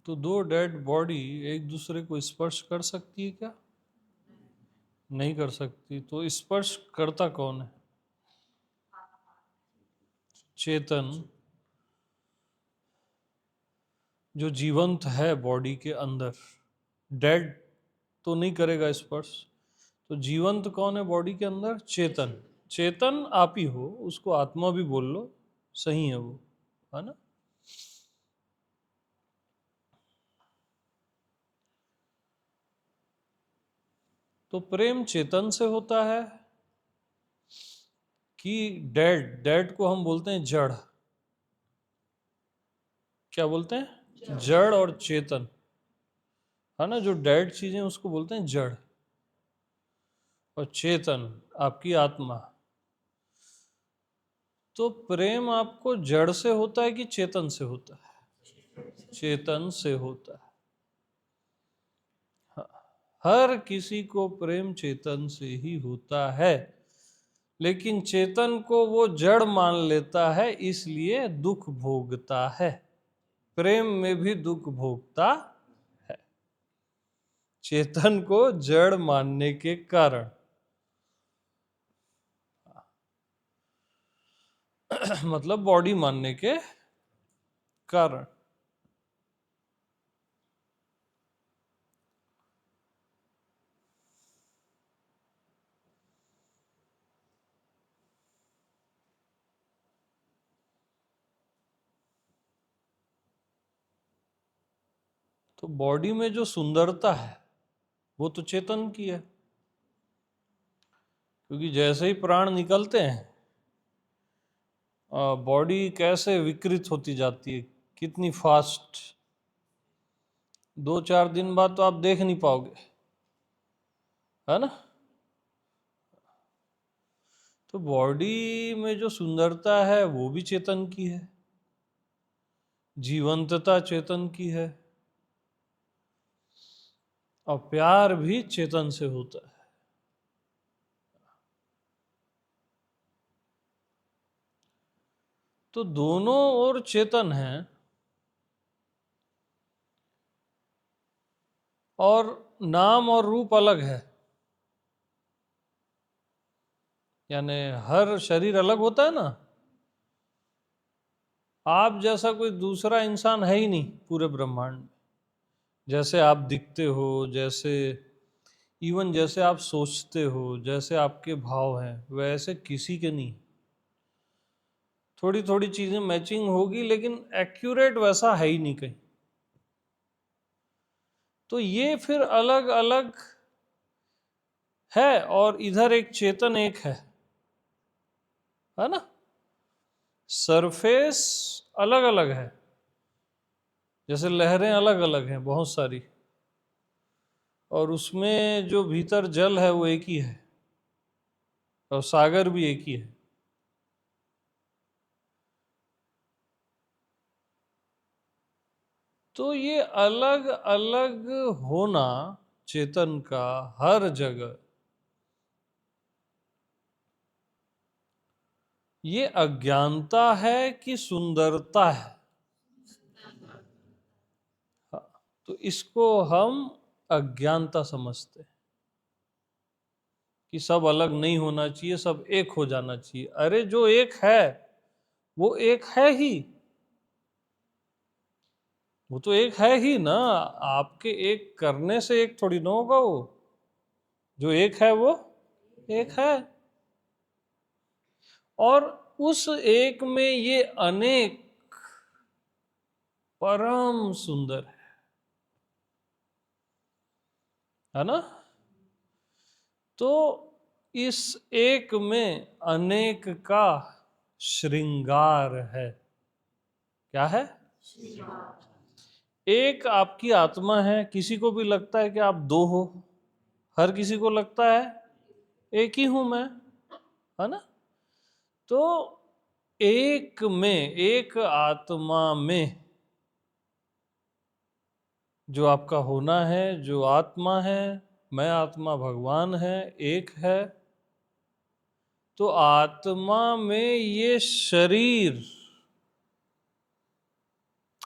तो दो dead body एक दूसरे को स्पर्श कर सकती है क्या? नहीं कर सकती। तो स्पर्श करता कौन है? चेतन, जो जीवंत है बॉडी के अंदर। डेड तो नहीं करेगा स्पर्श। तो जीवंत कौन है बॉडी के अंदर? चेतन। चेतन आप ही हो, उसको आत्मा भी बोल लो, सही है वो, है ना? तो प्रेम चेतन से होता है कि डेड? डेड को हम बोलते हैं जड़। क्या बोलते हैं? जड़ और चेतन, है ना? जो डेड चीजें उसको बोलते हैं जड़, और चेतन आपकी आत्मा। तो प्रेम आपको जड़ से होता है कि चेतन से होता है? चेतन से होता है। हर किसी को प्रेम चेतन से ही होता है, लेकिन चेतन को वो जड़ मान लेता है, इसलिए दुख भोगता है। प्रेम में भी दुख भोगता है, चेतन को जड़ मानने के कारण। मतलब बॉडी मानने के कारण। तो बॉडी में जो सुंदरता है वो तो चेतन की है, क्योंकि जैसे ही प्राण निकलते हैं बॉडी कैसे विकृत होती जाती है, कितनी फास्ट। 2-4 दिन बाद तो आप देख नहीं पाओगे, है ना? तो बॉडी में जो सुंदरता है वो भी चेतन की है, जीवंतता चेतन की है, और प्यार भी चेतन से होता है। तो दोनों ओर चेतन है, और नाम और रूप अलग है। यानी हर शरीर अलग होता है ना। आप जैसा कोई दूसरा इंसान है ही नहीं पूरे ब्रह्मांड में। जैसे आप दिखते हो, जैसे इवन जैसे आप सोचते हो, जैसे आपके भाव हैं, वैसे किसी के नहीं। थोड़ी थोड़ी चीजें मैचिंग होगी, लेकिन एक्यूरेट वैसा है ही नहीं कहीं। तो ये फिर अलग अलग है, और इधर एक चेतन एक है ना? सरफेस अलग अलग है, जैसे लहरें अलग अलग हैं बहुत सारी, और उसमें जो भीतर जल है वो एक ही है, और सागर भी एक ही है। तो ये अलग अलग होना चेतन का हर जगह, ये अज्ञानता है कि सुंदरता है? हाँ, तो इसको हम अज्ञानता समझते हैं कि सब अलग नहीं होना चाहिए, सब एक हो जाना चाहिए। अरे जो एक है वो एक है ही, वो तो एक है ही ना। आपके एक करने से एक थोड़ी ना होगा वो। जो एक है वो एक है, और उस एक में ये अनेक परम सुंदर है ना? तो इस एक में अनेक का श्रृंगार है। क्या है? एक आपकी आत्मा है। किसी को भी लगता है कि आप दो हो, हर किसी को लगता है एक ही हूं मैं, है ना? तो एक में, एक आत्मा में जो आपका होना है, जो आत्मा है, मैं आत्मा भगवान है, एक है। तो आत्मा में ये शरीर,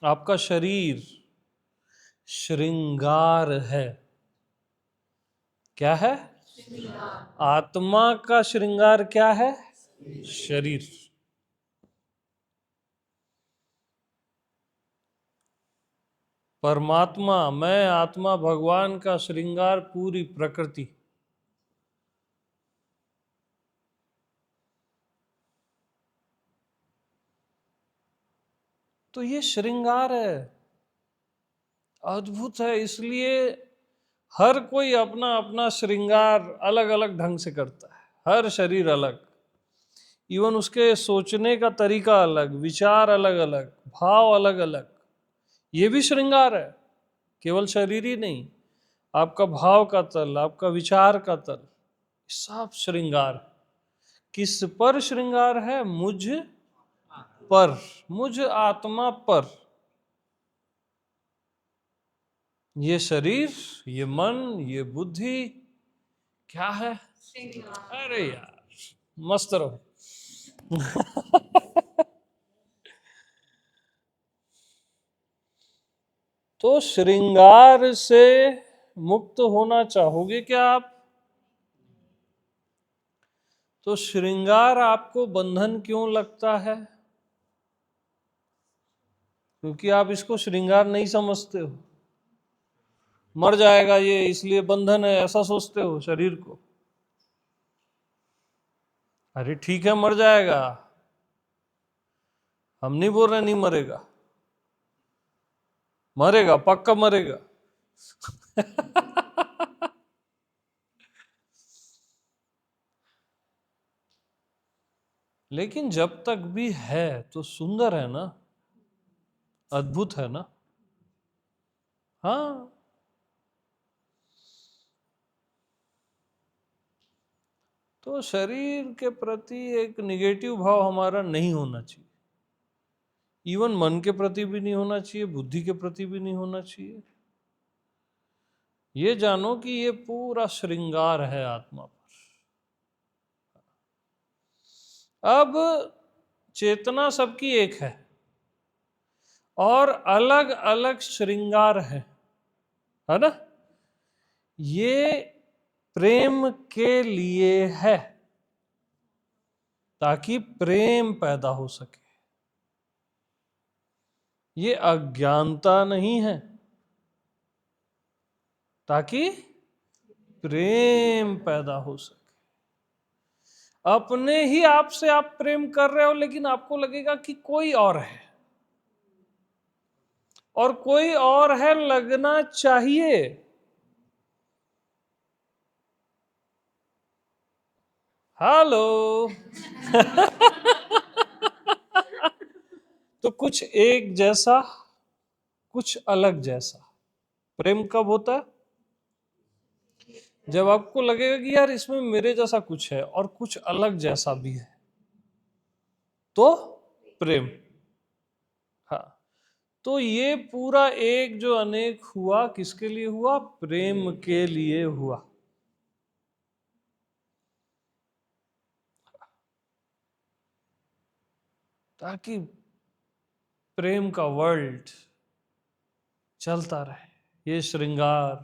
आपका शरीर श्रृंगार है। क्या है? आत्मा का श्रृंगार क्या है? शरीर। परमात्मा, मैं आत्मा, भगवान का श्रृंगार पूरी प्रकृति। तो ये श्रृंगार है, अद्भुत है। इसलिए हर कोई अपना अपना श्रृंगार अलग अलग ढंग से करता है, हर शरीर अलग, इवन उसके सोचने का तरीका अलग, विचार अलग अलग, भाव अलग अलग। ये भी श्रृंगार है, केवल शरीर ही नहीं, आपका भाव का तल, आपका विचार का तल, सब श्रृंगार। किस पर श्रृंगार है? मुझ पर, मुझ आत्मा पर। ये शरीर, ये मन, ये बुद्धि क्या है? अरे यार, मस्त रहो। तो श्रृंगार से मुक्त होना चाहोगे क्या आप? तो श्रृंगार आपको बंधन क्यों लगता है? क्योंकि आप इसको श्रृंगार नहीं समझते हो। मर जाएगा ये, इसलिए बंधन है, ऐसा सोचते हो शरीर को। अरे ठीक है, मर जाएगा, हम नहीं बोल रहे नहीं मरेगा, मरेगा, पक्का मरेगा। लेकिन जब तक भी है तो सुंदर है ना, अद्भुत है ना। हाँ, तो शरीर के प्रति एक निगेटिव भाव हमारा नहीं होना चाहिए। इवन मन के प्रति भी नहीं होना चाहिए, बुद्धि के प्रति भी नहीं होना चाहिए। ये जानो कि ये पूरा श्रृंगार है आत्मा पर। अब चेतना सबकी एक है और अलग अलग श्रृंगार है ना। ये प्रेम के लिए है, ताकि प्रेम पैदा हो सके। ये अज्ञानता नहीं है, ताकि प्रेम पैदा हो सके। अपने ही आप से आप प्रेम कर रहे हो, लेकिन आपको लगेगा कि कोई और है, और कोई और है लगना चाहिए। हेलो। तो कुछ एक जैसा, कुछ अलग जैसा। प्रेम कब होता है? जब आपको लगेगा कि यार इसमें मेरे जैसा कुछ है और कुछ अलग जैसा भी है, तो प्रेम। हाँ, तो ये पूरा एक जो अनेक हुआ, किसके लिए हुआ? प्रेम के लिए हुआ। ताकि प्रेम का वर्ल्ड चलता रहे। ये श्रृंगार,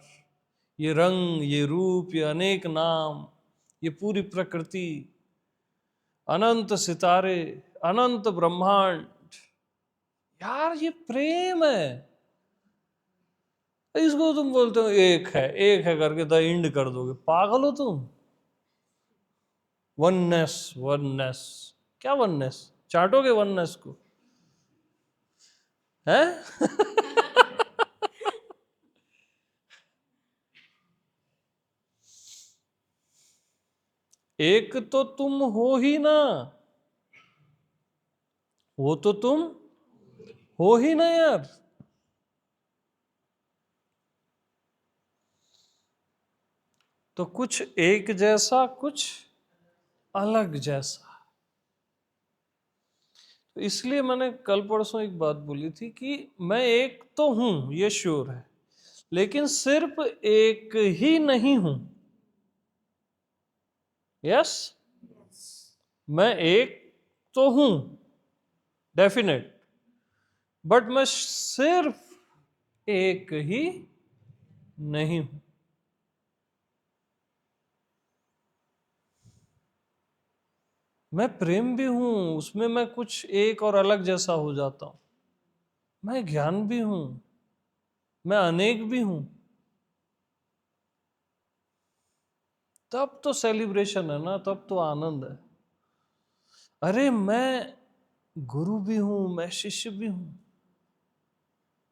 ये रंग, ये रूप, ये अनेक नाम, ये पूरी प्रकृति, अनंत सितारे, अनंत ब्रह्मांड, यार ये प्रेम है। इसको तुम बोलते हो एक है करके द एंड कर दोगे, पागल हो तुम। वननेस, वननेस, क्या वननेस? चाटोगे वननेस को, है? एक तो तुम हो ही ना, वो तो तुम हो ही ना यार। तो कुछ एक जैसा, कुछ अलग जैसा। तो इसलिए मैंने कल परसों एक बात बोली थी कि मैं एक तो हूं, ये श्योर है, लेकिन सिर्फ एक ही नहीं हूं। यस, मैं एक तो हूं डेफिनेट, बट मैं सिर्फ एक ही नहीं हूं। मैं प्रेम भी हूं, उसमें मैं कुछ एक और अलग जैसा हो जाता हूं। मैं ज्ञान भी हूं, मैं अनेक भी हूं। तब तो सेलिब्रेशन है ना, तब तो आनंद है। अरे मैं गुरु भी हूं, मैं शिष्य भी हूं।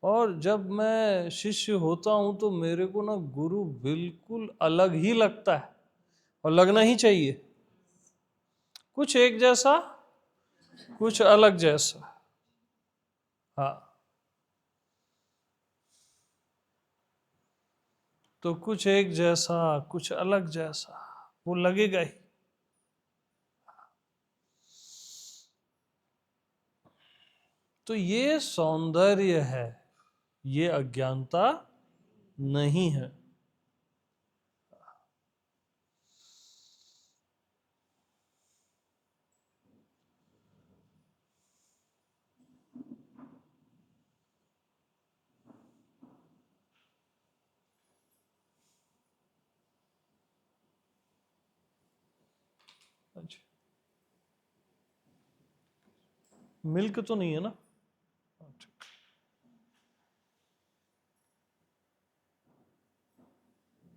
और जब मैं शिष्य होता हूं तो मेरे को ना गुरु बिल्कुल अलग ही लगता है, और लगना ही चाहिए। कुछ एक जैसा, कुछ अलग जैसा। हाँ, तो कुछ एक जैसा, कुछ अलग जैसा, वो लगेगा ही। तो ये सौंदर्य है, ये अज्ञानता नहीं है। अच्छा, मिल्क तो नहीं है ना? अच्छा।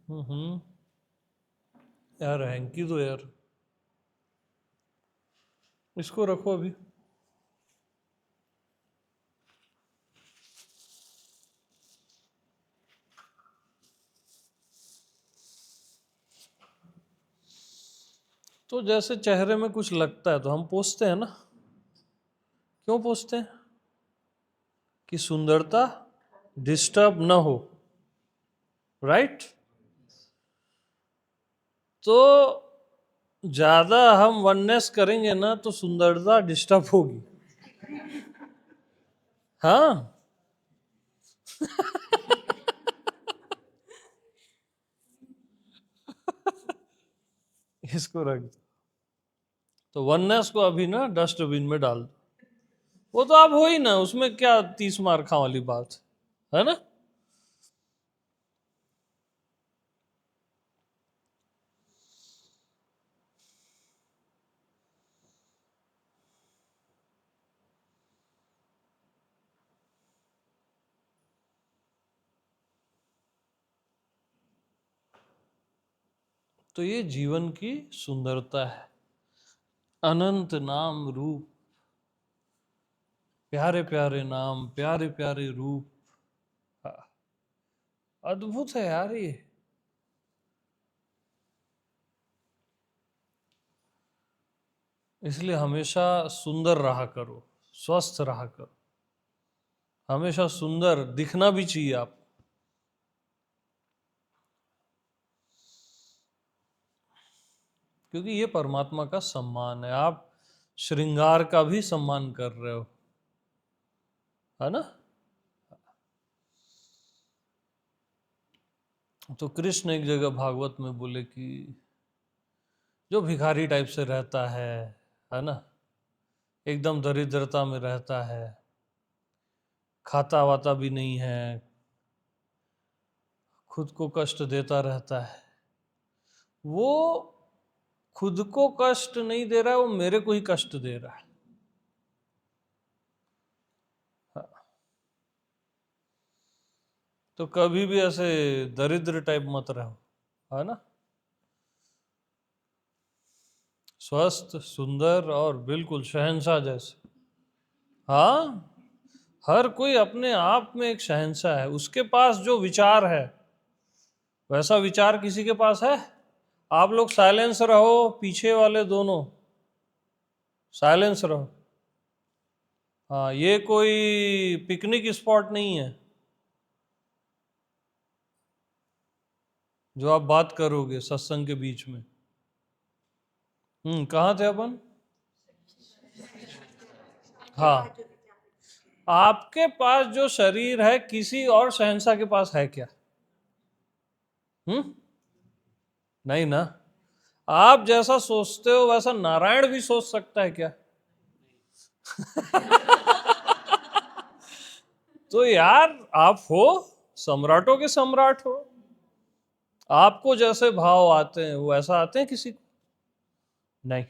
हम्म। यार हैंकी दो यार, इसको रखो अभी। तो जैसे चेहरे में कुछ लगता है तो हम पूछते हैं ना, क्यों पूछते हैं? कि सुंदरता डिस्टर्ब ना हो, राइट? तो ज्यादा हम वननेस करेंगे ना तो सुंदरता डिस्टर्ब होगी। हाँ। इसको रख दो। तो वननेस को अभी ना डस्टबिन में डाल दो। वो तो आप हो ही ना, उसमें क्या 30 मार्का वाली बात है ना? तो ये जीवन की सुंदरता है। अनंत नाम रूप, प्यारे प्यारे नाम, प्यारे प्यारे रूप। हाँ, अद्भुत है यार ये। इसलिए हमेशा सुंदर रहा करो, स्वस्थ रहा करो। हमेशा सुंदर दिखना भी चाहिए आप। क्योंकि ये परमात्मा का सम्मान है, आप श्रृंगार का भी सम्मान कर रहे हो, है ना? तो कृष्ण एक जगह भागवत में बोले कि जो भिखारी टाइप से रहता है ना, एकदम दरिद्रता में रहता है, खाता वाता भी नहीं है, खुद को कष्ट देता रहता है, वो खुद को कष्ट नहीं दे रहा है, वो मेरे को ही कष्ट दे रहा है। हाँ, तो कभी भी ऐसे दरिद्र टाइप मत रहो, है ना? स्वस्थ, सुंदर और बिल्कुल शहंशाह जैसे। हाँ, हर कोई अपने आप में एक शहंशाह है। उसके पास जो विचार है वैसा विचार किसी के पास है? आप लोग साइलेंस रहो, पीछे वाले दोनों साइलेंस रहो। हाँ, ये कोई पिकनिक स्पॉट नहीं है जो आप बात करोगे सत्संग के बीच में। कहाँ थे अपन? हाँ, आपके पास जो शरीर है किसी और शहंशाह के पास है क्या? हम्म। नहीं ना। आप जैसा सोचते हो वैसा नारायण भी सोच सकता है क्या? तो यार आप हो, सम्राटों के सम्राट हो, आपको जैसे भाव आते हैं वो ऐसा आते हैं किसी को नहीं।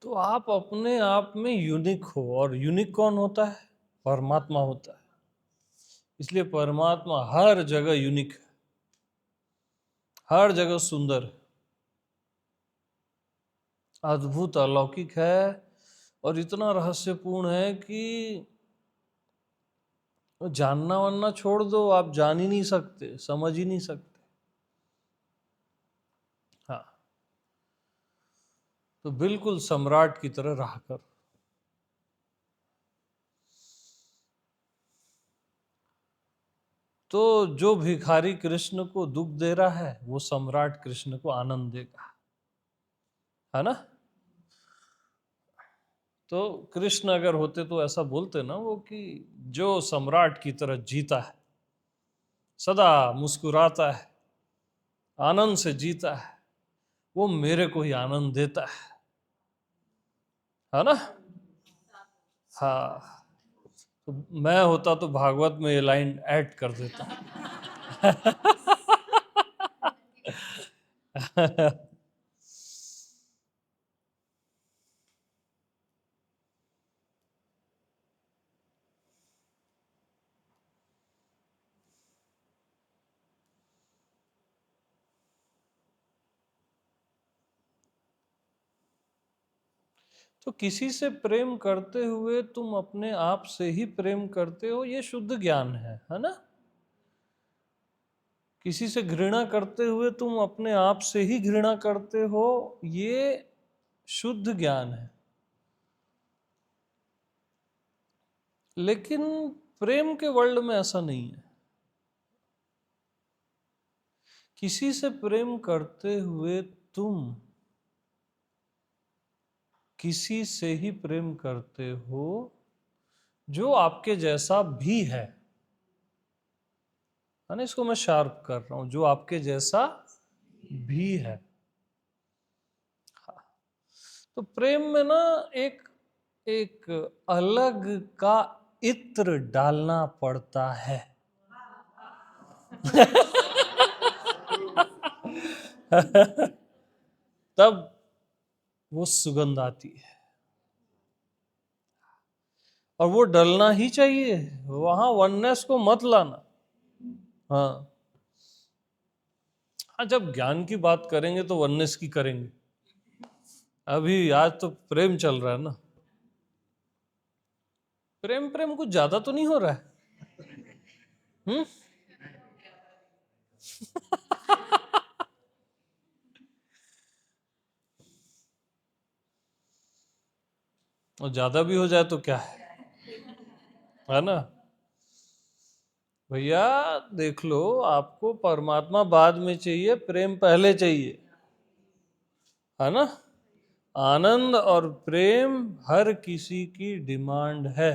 तो आप अपने आप में यूनिक हो, और यूनिक कौन होता है? परमात्मा होता है। इसलिए परमात्मा हर जगह यूनिक है, हर जगह सुंदर है, अद्भुत अलौकिक है, और इतना रहस्यपूर्ण है कि जानना वानना छोड़ दो, आप जान ही नहीं सकते, समझ ही नहीं सकते। हाँ, तो बिल्कुल सम्राट की तरह रहा कर। तो जो भिखारी कृष्ण को दुख दे रहा है वो सम्राट कृष्ण को आनंद देगा, है ना? तो कृष्ण अगर होते तो ऐसा बोलते ना वो कि जो सम्राट की तरह जीता है, सदा मुस्कुराता है, आनंद से जीता है, वो मेरे को ही आनंद देता है ना? हाँ, तो मैं होता तो भागवत में ये लाइन ऐड कर देता। तो किसी से प्रेम करते हुए तुम अपने आप से ही प्रेम करते हो, ये शुद्ध ज्ञान है ना? किसी से घृणा करते हुए तुम अपने आप से ही घृणा करते हो, ये शुद्ध ज्ञान है। लेकिन प्रेम के वर्ल्ड में ऐसा नहीं है। किसी से प्रेम करते हुए तुम किसी से ही प्रेम करते हो जो आपके जैसा भी है ना? इसको मैं शार्प कर रहा हूं, जो आपके जैसा भी है। तो प्रेम में ना एक एक अलग का इत्र डालना पड़ता है। तब वो सुगंध आती है, और वो डलना ही चाहिए। वहां वननेस को मत लाना। हाँ, हाँ, जब ज्ञान की बात करेंगे तो वननेस की करेंगे। अभी आज तो प्रेम चल रहा है ना। प्रेम प्रेम कुछ ज्यादा तो नहीं हो रहा है? हम्म। और ज्यादा भी हो जाए तो क्या है ना? भैया देख लो, आपको परमात्मा बाद में चाहिए, प्रेम पहले चाहिए, है ना? आनंद और प्रेम हर किसी की डिमांड है।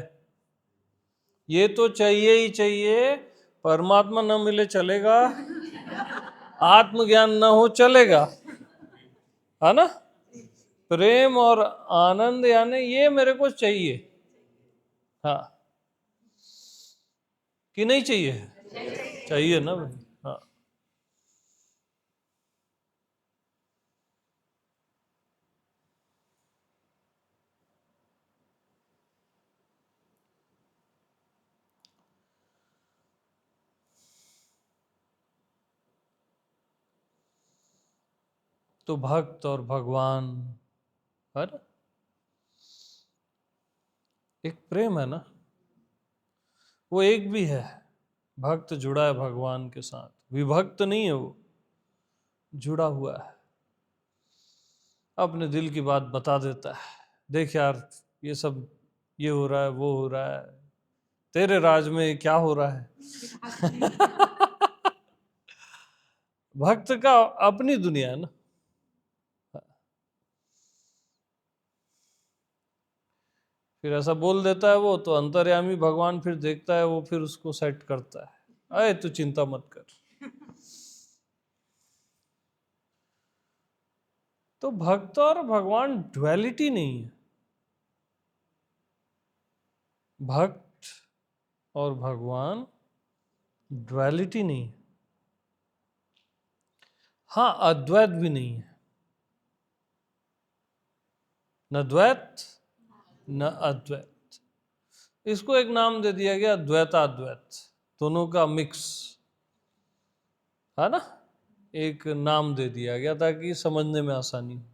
ये तो चाहिए ही चाहिए। परमात्मा न मिले चलेगा, आत्मज्ञान न हो चलेगा, है ना? प्रेम और आनंद यानी ये मेरे को चाहिए। हाँ, कि नहीं चाहिए? चाहिए ना भाई। हाँ, तो भक्त और भगवान, है ना? एक प्रेम है ना, वो एक भी है। भक्त जुड़ा है भगवान के साथ, विभक्त नहीं है वो, जुड़ा हुआ है। अपने दिल की बात बता देता है, देख यार ये सब, ये हो रहा है, वो हो रहा है, तेरे राज में क्या हो रहा है। भक्त का अपनी दुनिया है ना। फिर ऐसा बोल देता है वो, तो अंतर्यामी भगवान फिर देखता है, वो फिर उसको सेट करता है, अरे तू चिंता मत कर। तो भक्त और भगवान ड्युअलिटी नहीं है। भक्त और भगवान ड्युअलिटी नहीं है, हाँ अद्वैत भी नहीं है, न द्वैत न अद्वैत। इसको एक नाम दे दिया गया द्वैताद्वैत, दोनों का मिक्स, है ना, एक नाम दे दिया गया ताकि समझने में आसानी हो।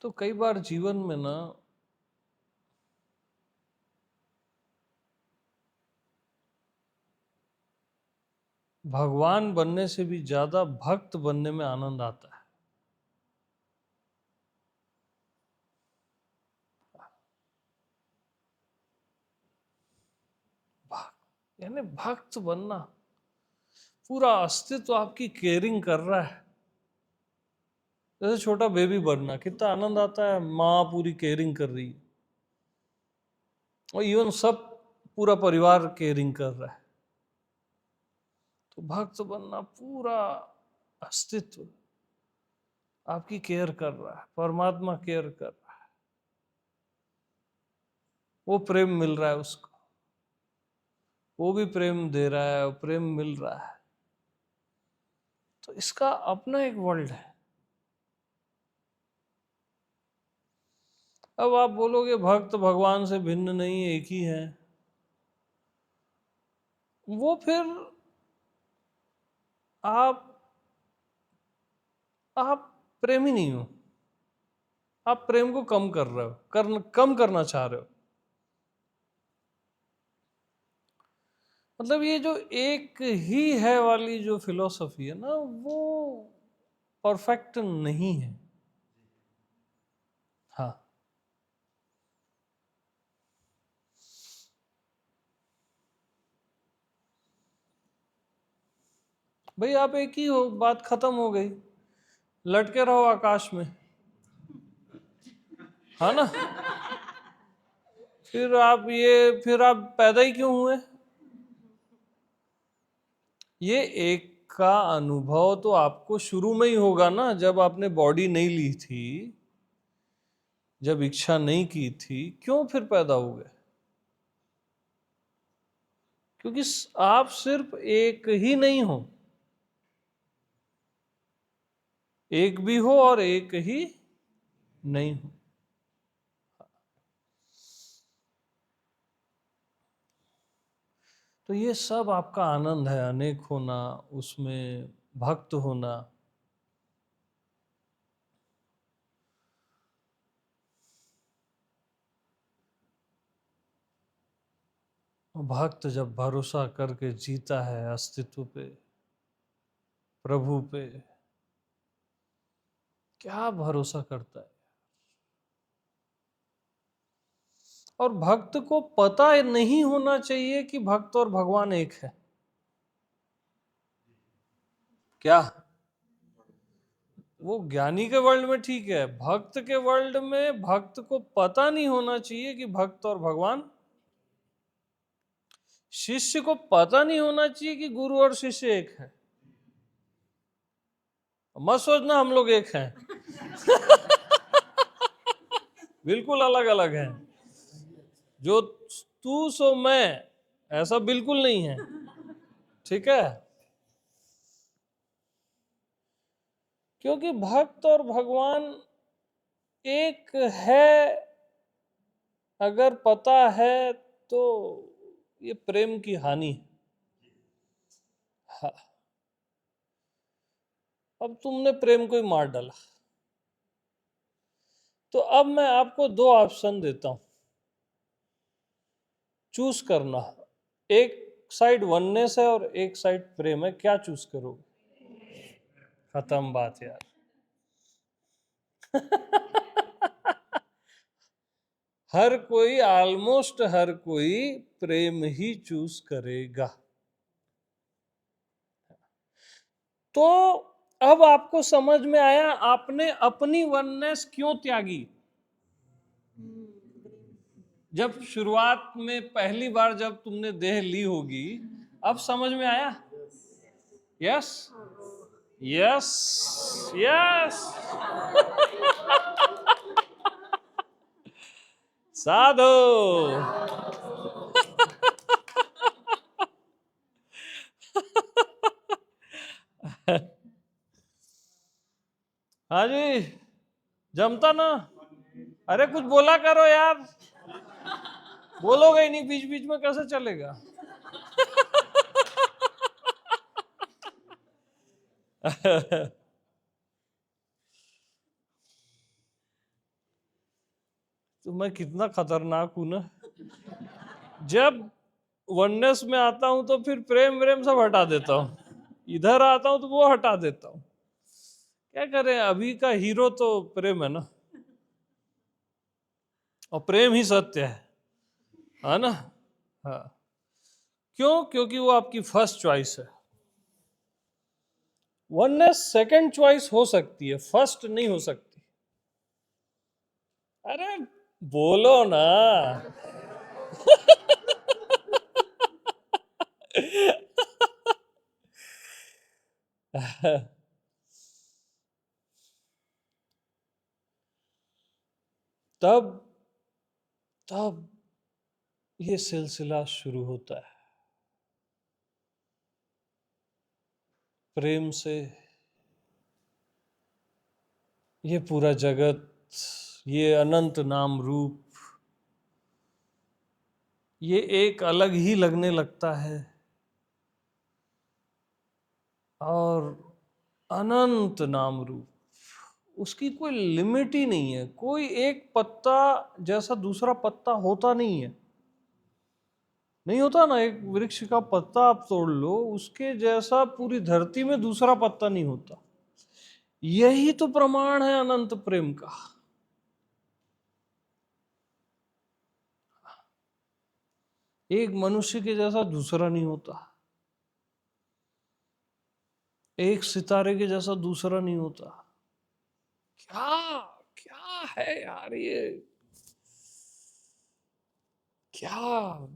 तो कई बार जीवन में ना भगवान बनने से भी ज्यादा भक्त बनने में आनंद आता है। यानी भक्त बनना, पूरा अस्तित्व आपकी केयरिंग कर रहा है। जैसे छोटा बेबी बनना, कितना आनंद आता है, माँ पूरी केयरिंग कर रही है, और इवन सब पूरा परिवार केयरिंग कर रहा है। तो भक्त बनना, पूरा अस्तित्व आपकी केयर कर रहा है, परमात्मा केयर कर रहा है, वो प्रेम मिल रहा है उसको, वो भी प्रेम दे रहा है, वो प्रेम मिल रहा है। तो इसका अपना एक वर्ल्ड है। अब आप बोलोगे भक्त भगवान से भिन्न नहीं, एक ही है, वो फिर आप आप प्रेमी नहीं हो, आप प्रेम को कम कर रहे हो, कम करना चाह रहे हो। मतलब ये जो एक ही है वाली जो फिलॉसफी है ना, वो परफेक्ट नहीं है। हाँ, भाई आप एक ही हो, बात खत्म हो गई, लटके रहो आकाश में, है ना। फिर आप पैदा ही क्यों हुए? ये एक का अनुभव तो आपको शुरू में ही होगा ना, जब आपने बॉडी नहीं ली थी, जब इच्छा नहीं की थी, क्यों फिर पैदा हो गए? क्योंकि आप सिर्फ एक ही नहीं हो, एक भी हो और एक ही नहीं हो। तो ये सब आपका आनंद है, अनेक होना, उसमें भक्त होना। भक्त जब भरोसा करके जीता है अस्तित्व पे, प्रभु पे, क्या भरोसा करता है। और भक्त को पता नहीं होना चाहिए कि भक्त और भगवान एक है। क्या वो ज्ञानी के वर्ल्ड में ठीक है, भक्त के वर्ल्ड में भक्त को पता नहीं होना चाहिए कि भक्त और भगवान, शिष्य को पता नहीं होना चाहिए कि गुरु और शिष्य एक है। मत सोचना हम लोग एक हैं। बिल्कुल अलग अलग हैं। जो तू सो मैं, ऐसा बिल्कुल नहीं है, ठीक है। क्योंकि भक्त और भगवान एक है, अगर पता है तो ये प्रेम की हानि है। हाँ, अब तुमने प्रेम को ही मार डाला। तो अब मैं आपको दो ऑप्शन देता हूं, चूज करना। एक साइड वननेस है और एक साइड प्रेम है, क्या चूज करोगे? खत्म बात यार। हर कोई, ऑलमोस्ट हर कोई प्रेम ही चूज करेगा। तो अब आपको समझ में आया आपने अपनी वननेस क्यों त्यागी। जब शुरुआत में पहली बार जब तुमने देह ली होगी, अब समझ में आया? Yes yes yes. साधु। हाँ जी, जमता ना? अरे कुछ बोला करो यार, बोलोगे ही नहीं, बीच बीच में कैसे चलेगा? तो मैं कितना खतरनाक हूं ना। जब वननेस में आता हूं तो फिर प्रेम व्रेम सब हटा देता हूं, इधर आता हूं तो वो हटा देता हूं। क्या करें, अभी का हीरो तो प्रेम है ना, और प्रेम ही सत्य है ना? हाँ। क्यों? क्योंकि वो आपकी फर्स्ट चॉइस है। वननेस सेकंड चॉइस हो सकती है, फर्स्ट नहीं हो सकती। अरे बोलो ना। तब तब ये सिलसिला शुरू होता है प्रेम से। ये पूरा जगत, ये अनंत नाम रूप, ये एक अलग ही लगने लगता है। और अनंत नाम रूप, उसकी कोई लिमिट ही नहीं है। कोई एक पत्ता जैसा दूसरा पत्ता होता नहीं है। नहीं होता ना, एक वृक्ष का पत्ता आप तोड़ लो, उसके जैसा पूरी धरती में दूसरा पत्ता नहीं होता। यही तो प्रमाण है अनंत प्रेम का। एक मनुष्य के जैसा दूसरा नहीं होता, एक सितारे के जैसा दूसरा नहीं होता। क्या क्या है यार ये, क्या?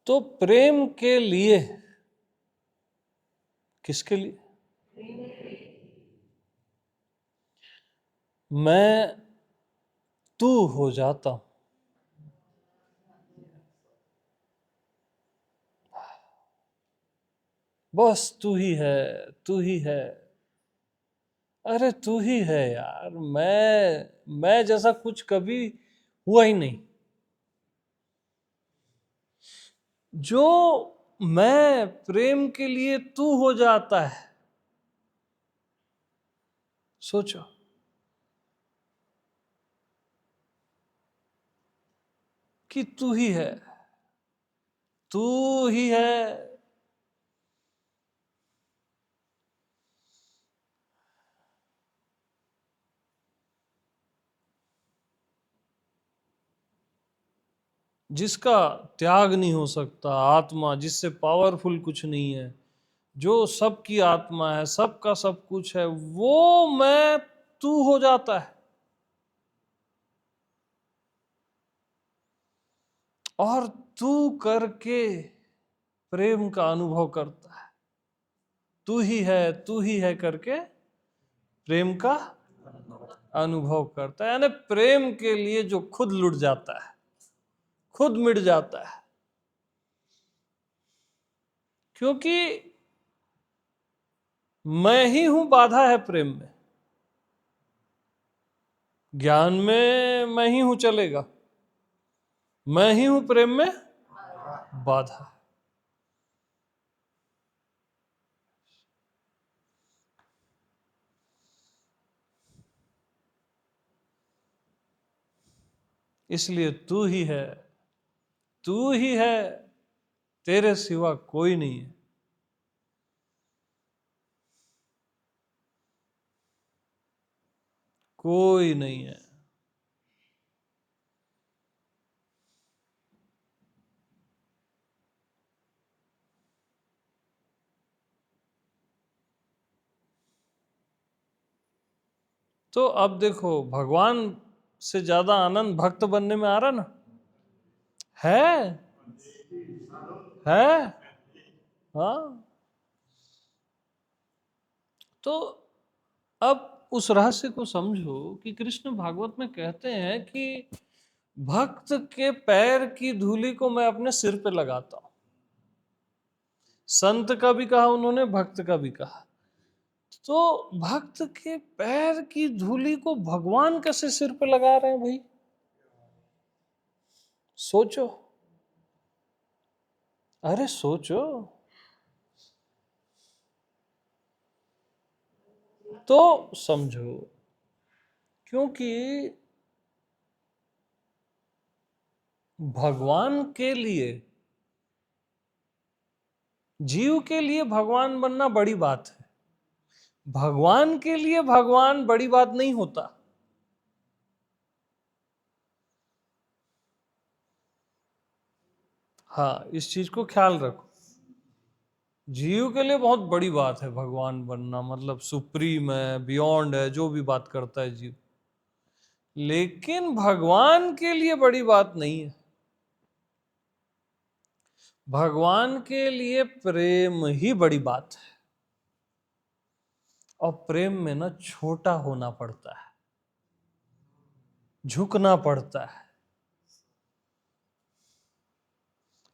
तो प्रेम के लिए, किसके लिए? मैं तू हो जाता हूं। बस तू ही है, तू ही है। अरे तू ही है यार। मैं जैसा कुछ कभी हुआ ही नहीं। जो मैं प्रेम के लिए तू हो जाता है, सोचो। कि तू ही है, तू ही है। जिसका त्याग नहीं हो सकता, आत्मा जिससे पावरफुल कुछ नहीं है, जो सबकी आत्मा है, सबका सब कुछ है, वो मैं तू हो जाता है और तू करके प्रेम का अनुभव करता है। तू ही है करके प्रेम का अनुभव करता है। यानी प्रेम के लिए जो खुद लुट जाता है, खुद मिट जाता है। क्योंकि मैं ही हूं बाधा है प्रेम में। ज्ञान में मैं ही हूं चलेगा, मैं ही हूं प्रेम में बाधा। इसलिए तू ही है, तू ही है, तेरे सिवा कोई नहीं है। कोई नहीं है। तो अब देखो, भगवान से ज्यादा आनंद भक्त बनने में आ रहा ना? है है हाँ। तो अब उस रहस्य को समझो कि कृष्ण भागवत में कहते हैं कि भक्त के पैर की धूलि को मैं अपने सिर पे लगाता हूं। संत का भी कहा उन्होंने, भक्त का भी कहा। तो भक्त के पैर की धूलि को भगवान कैसे सिर पे लगा रहे हैं भाई? सोचो, अरे सोचो। तो समझो, क्योंकि भगवान के लिए, जीव के लिए भगवान बनना बड़ी बात है। भगवान के लिए भगवान बड़ी बात नहीं होता। हाँ, इस चीज को ख्याल रखो। जीव के लिए बहुत बड़ी बात है भगवान बनना, मतलब सुप्रीम है, बियॉन्ड है, जो भी बात करता है जीव। लेकिन भगवान के लिए बड़ी बात नहीं है। भगवान के लिए प्रेम ही बड़ी बात है। और प्रेम में ना छोटा होना पड़ता है, झुकना पड़ता है।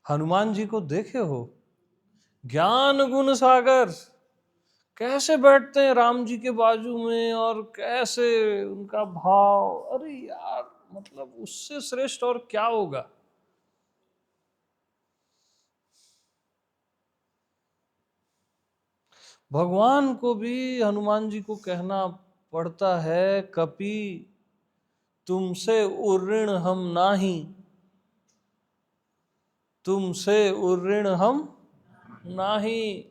हनुमान जी को देखे हो, ज्ञान गुण सागर, कैसे बैठते हैं राम जी के बाजू में, और कैसे उनका भाव, अरे यार, मतलब उससे श्रेष्ठ और क्या होगा। भगवान को भी हनुमान जी को कहना पड़ता है, कपि तुमसे उर्ऋण हम नाही, तुमसे उर्ऋण हम नाही।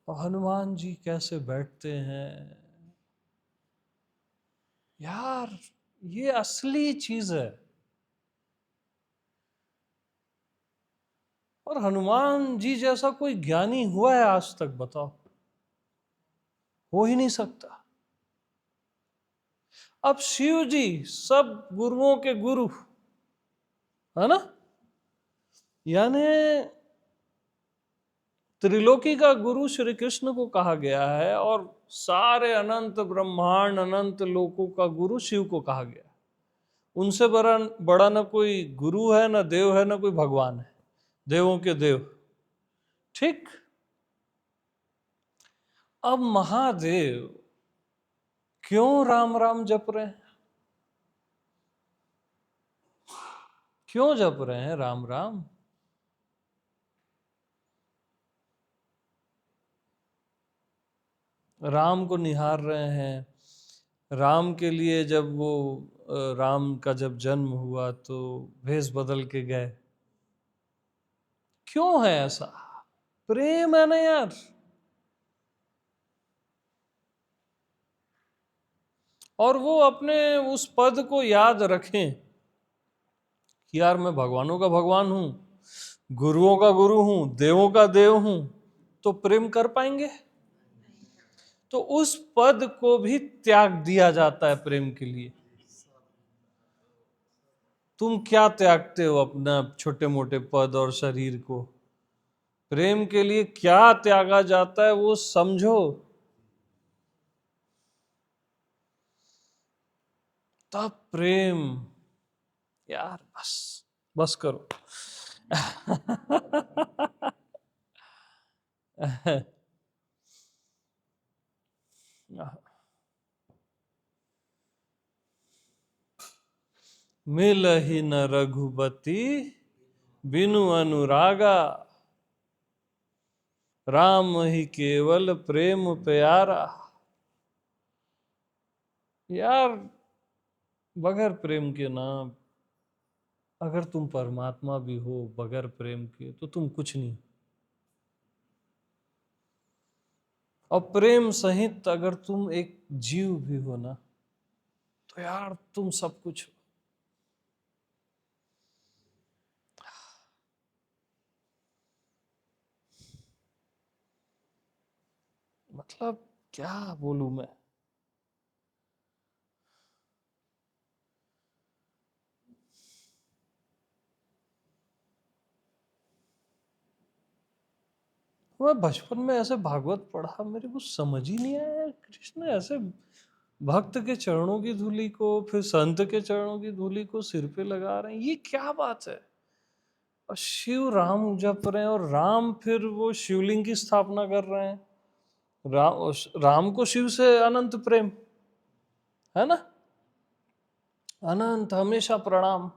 और हनुमान जी कैसे बैठते हैं यार, ये असली चीज है। और हनुमान जी जैसा कोई ज्ञानी हुआ है आज तक? बताओ, हो ही नहीं सकता। अब शिव जी सब गुरुओं के गुरु, है ना? यानी त्रिलोकी का गुरु श्री कृष्ण को कहा गया है, और सारे अनंत ब्रह्मांड, अनंत लोकों का गुरु शिव को कहा गया। उनसे बड़ा बड़ा ना कोई गुरु है, ना देव है, ना कोई भगवान है, देवों के देव। ठीक। अब महादेव क्यों राम राम जप रहे हैं? क्यों जप रहे हैं राम राम? राम को निहार रहे हैं। राम के लिए जब वो राम का जब जन्म हुआ तो भेष बदल के गए। क्यों है ऐसा? प्रेम है ना यार। और वो अपने उस पद को याद रखें कि यार मैं भगवानों का भगवान हूं, गुरुओं का गुरु हूं, देवों का देव हूं, तो प्रेम कर पाएंगे? तो उस पद को भी त्याग दिया जाता है प्रेम के लिए। तुम क्या त्यागते हो अपना छोटे मोटे पद और शरीर को? प्रेम के लिए क्या त्यागा जाता है वो समझो। तब प्रेम, यार बस, बस करो। मिलहि न रघुपति बिनु अनुरागा, राम ही केवल प्रेम प्यारा। यार, बगैर प्रेम के ना, अगर तुम परमात्मा भी हो बगैर प्रेम के, तो तुम कुछ नहीं। और प्रेम सहित अगर तुम एक जीव भी हो ना, तो यार तुम सब कुछ हो। मतलब क्या बोलूं मैं। मैं बचपन में ऐसे भागवत पढ़ा, मेरे को समझ ही नहीं आया कृष्ण ऐसे भक्त के चरणों की धूली को, फिर संत के चरणों की धूली को सिर पे लगा रहे हैं, ये क्या बात है। और शिव राम जप रहे हैं, और राम फिर वो शिवलिंग की स्थापना कर रहे हैं। राम को शिव से अनंत प्रेम है ना, अनंत हमेशा प्रणाम।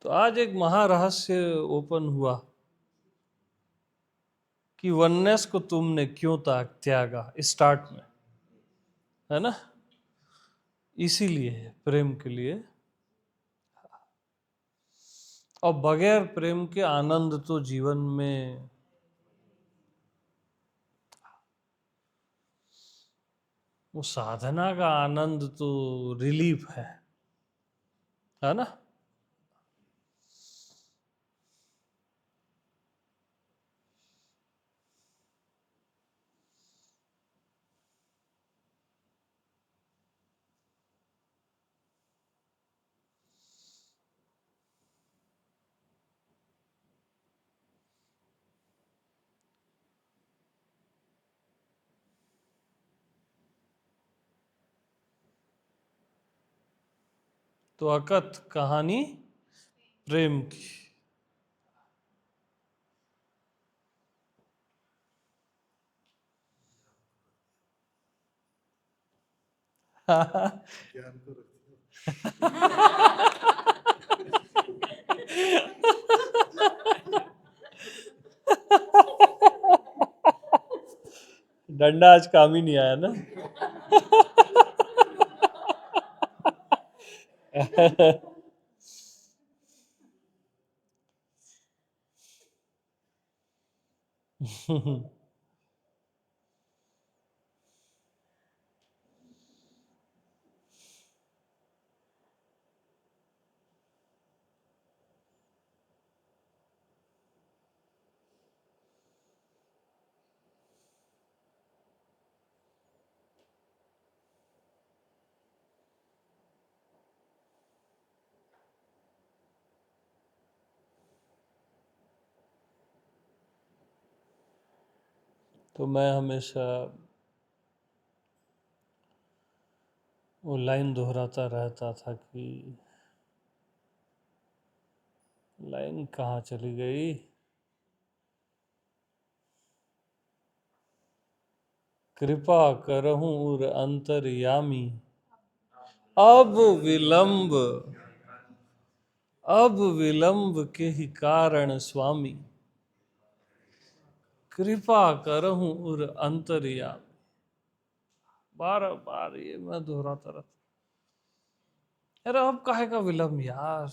तो आज एक महारहस्य ओपन हुआ कि वननेस को तुमने क्यों त्यागा स्टार्ट में, है ना। इसीलिए प्रेम के लिए, और बगैर प्रेम के आनंद तो जीवन में, वो साधना का आनंद तो रिलीफ है ना। तो अकथ कहानी प्रेम की। डंडा आज काम ही नहीं आया ना। तो मैं हमेशा वो लाइन दोहराता रहता था कि लाइन कहाँ चली गई। कृपा करहूं उर अंतर्यामी, अब विलंब, अब विलंब के ही कारण स्वामी। कृपा करहूं उर अंतर्यामी, बार बार ये मैं दोहराता रहता। अरे अब काहे का विलंब यार।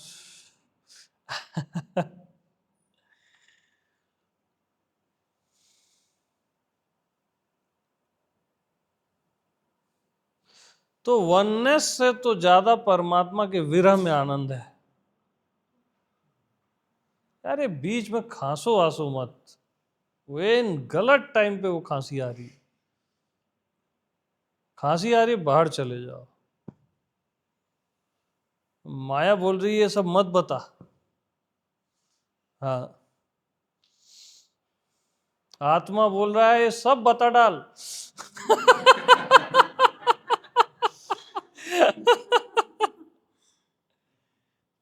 तो वननेस से तो ज्यादा परमात्मा के विरह में आनंद है। अरे बीच में खांसो आसो मत, वेन गलत टाइम पे वो खांसी आ रही, खांसी आ रही बाहर चले जाओ। माया बोल रही है सब मत बता, हाँ। आत्मा बोल रहा है ये सब बता डाल।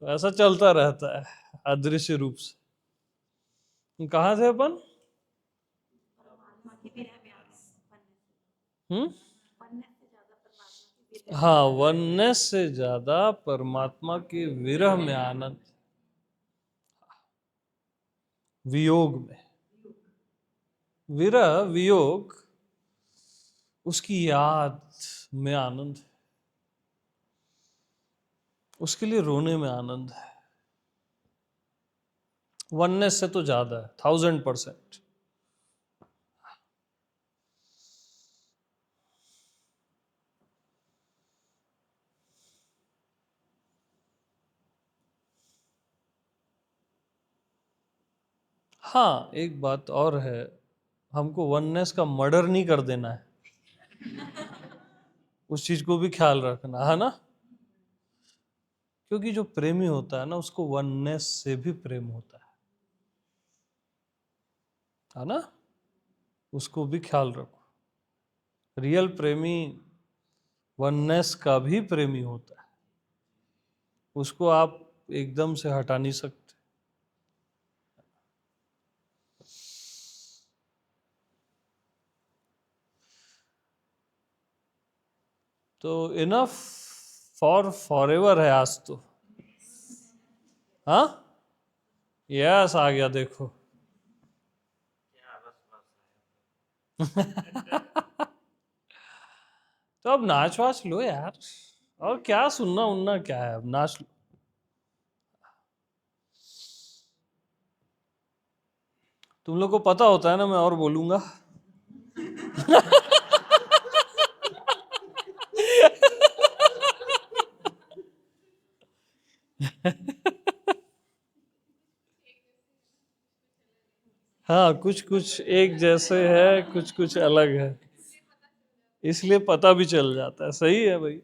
तो ऐसा चलता रहता है अदृश्य रूप से। कहाँ थे अपन? हम्म। हाँ, वननेस से ज्यादा परमात्मा के विरह में आनंद, वियोग में। विरह, वियोग, उसकी याद में आनंद है, उसके लिए रोने में आनंद है। वननेस से तो ज्यादा है, 1000%। हाँ, एक बात और है, हमको वननेस का मर्डर नहीं कर देना है, उस चीज को भी ख्याल रखना है ना। क्योंकि जो प्रेमी होता है ना, उसको वननेस से भी प्रेम होता है ना। उसको भी ख्याल रखो। रियल प्रेमी वननेस का भी प्रेमी होता है, उसको आप एकदम से हटा नहीं सकते। तो इनफ फॉर फॉरएवर है आज तो। हाँ, यस आ गया देखो। तो अब नाच वाच लो यार, और क्या सुनना उनना क्या है, अब नाच लो। तुम लोग को पता होता है ना, मैं और बोलूंगा। हाँ, कुछ कुछ एक जैसे है, कुछ कुछ अलग है, इसलिए पता भी चल जाता है। सही है भाई।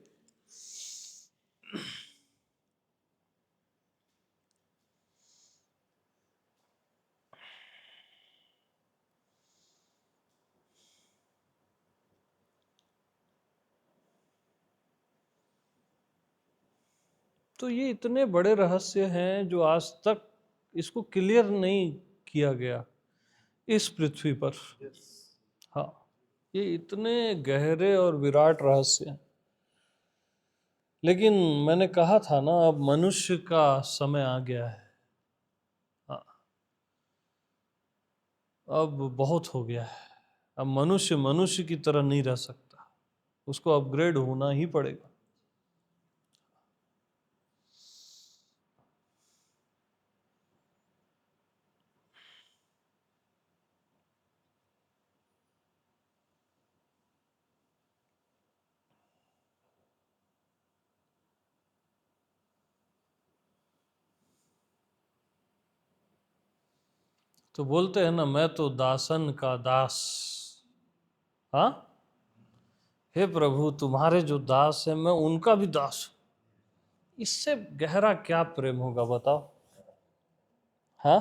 तो ये इतने बड़े रहस्य हैं जो आज तक इसको क्लियर नहीं किया गया इस पृथ्वी पर। हाँ, ये इतने गहरे और विराट रहस्य हैं। लेकिन मैंने कहा था ना, अब मनुष्य का समय आ गया है। हाँ, अब बहुत हो गया है। अब मनुष्य मनुष्य की तरह नहीं रह सकता, उसको अपग्रेड होना ही पड़ेगा। तो बोलते हैं ना, मैं तो दासन का दास। हाँ, हे प्रभु, तुम्हारे जो दास है, मैं उनका भी दास हूं। इससे गहरा क्या प्रेम होगा बताओ। हाँ,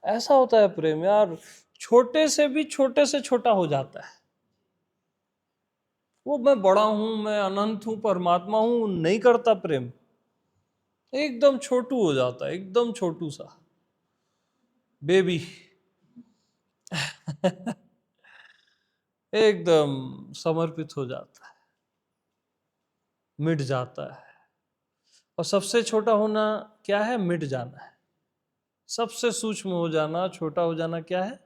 ऐसा होता है प्रेम यार, छोटे से भी छोटे से छोटा हो जाता है। वो मैं बड़ा हूं, मैं अनंत हूं, परमात्मा हूं, नहीं करता प्रेम। एकदम छोटू हो जाता है, एकदम छोटू सा बेबी। एकदम समर्पित हो जाता है, मिट जाता है। और सबसे छोटा होना क्या है? मिट जाना है। सबसे सूक्ष्म हो जाना, छोटा हो जाना क्या है?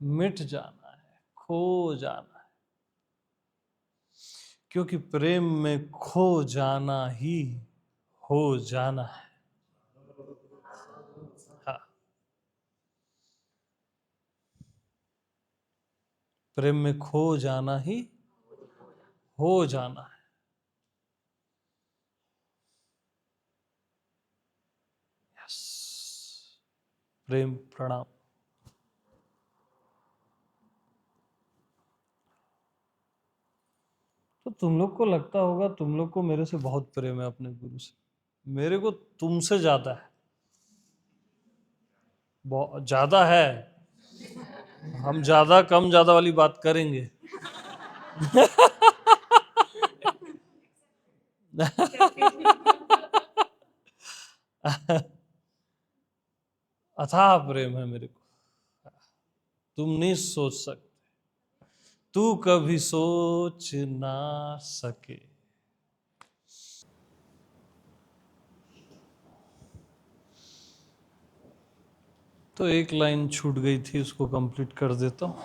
मिट जाना है, खो जाना है। क्योंकि प्रेम में खो जाना ही हो जाना है। हाँ, प्रेम में खो जाना ही हो जाना है। यस, प्रेम प्रणाम। तो तुम लोग को लगता होगा तुम लोग को मेरे से बहुत प्रेम है, अपने गुरु से। मेरे को तुमसे ज्यादा है, बहुत ज्यादा है। हम ज्यादा कम ज्यादा वाली बात करेंगे। अथाह प्रेम है मेरे को, तुम नहीं सोच सकते। तू कभी सोच ना सके। तो एक लाइन छूट गई थी, उसको कंप्लीट कर देता हूँ।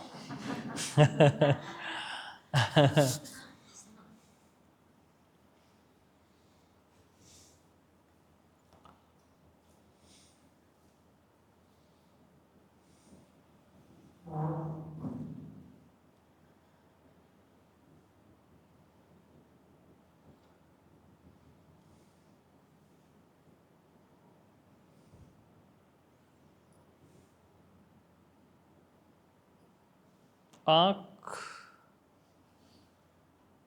आंख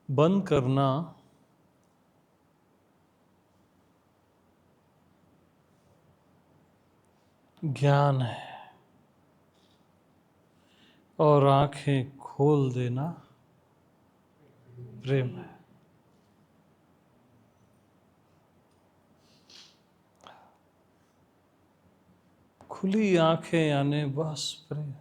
बंद करना ज्ञान है और आंखें खोल देना प्रेम है। खुली आंखें यानी बस प्रेम।